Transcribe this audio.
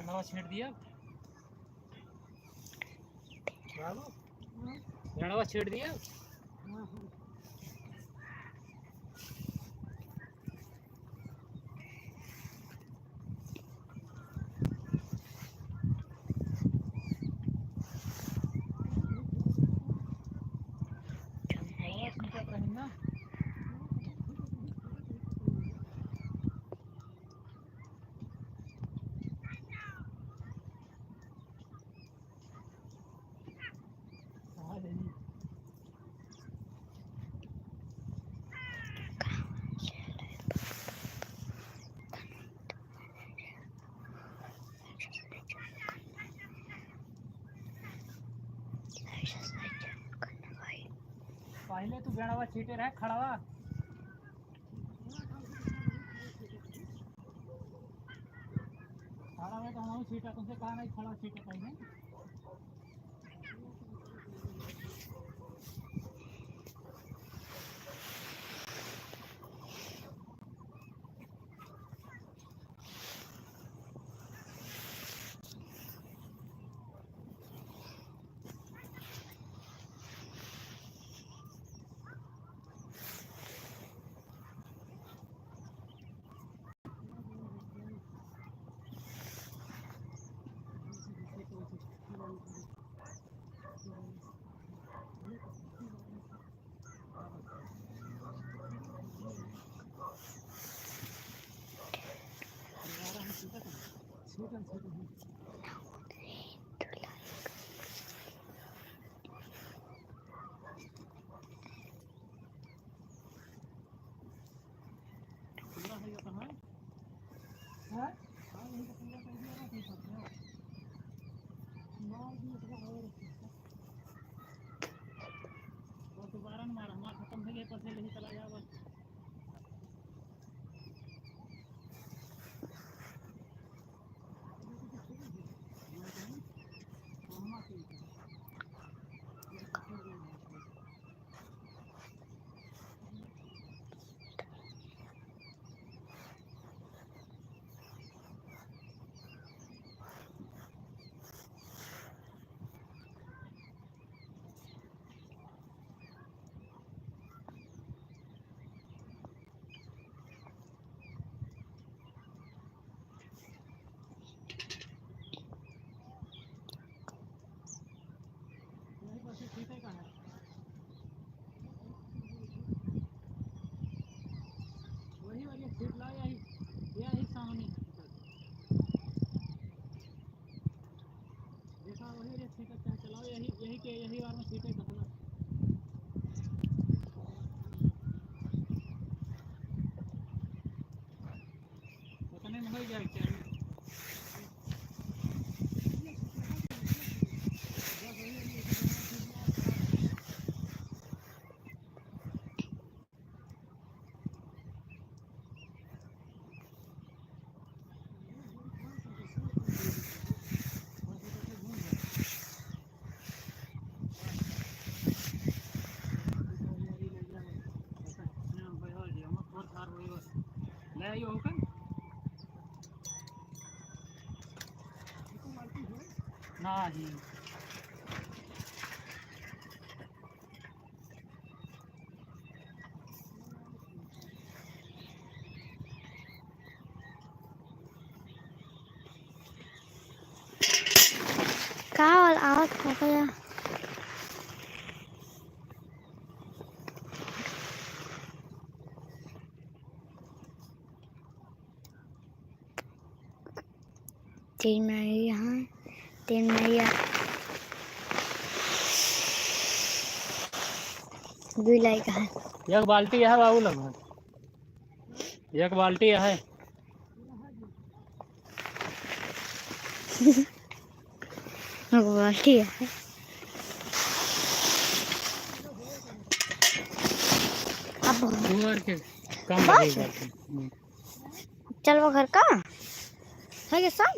नवा छींट दिया नवा छींट दिया पहले तू बेड़ावा छीटे रहे खड़ावा खड़ा में तो हम छीटा तुमसे कहा नहीं खड़ा छीटे पहले दोबारा न मारा हमारा खत्म हो गया पर नहीं चला जाओ बस वही वाली सीट ला यही सामने देखा वही रे सीट अच्छा चलाओ यही बार में सीटें दखला उतने में हो जाए क्या ले यो होकर ना जी Kawal out ko kaya. Tin Maria ha. Tin Maria. भी लाइक है एक बाल्टी है बाबू लगभग एक बाल्टी है बाल्टी है अब दूर के कम लगेगा चल वो घर का है ये सब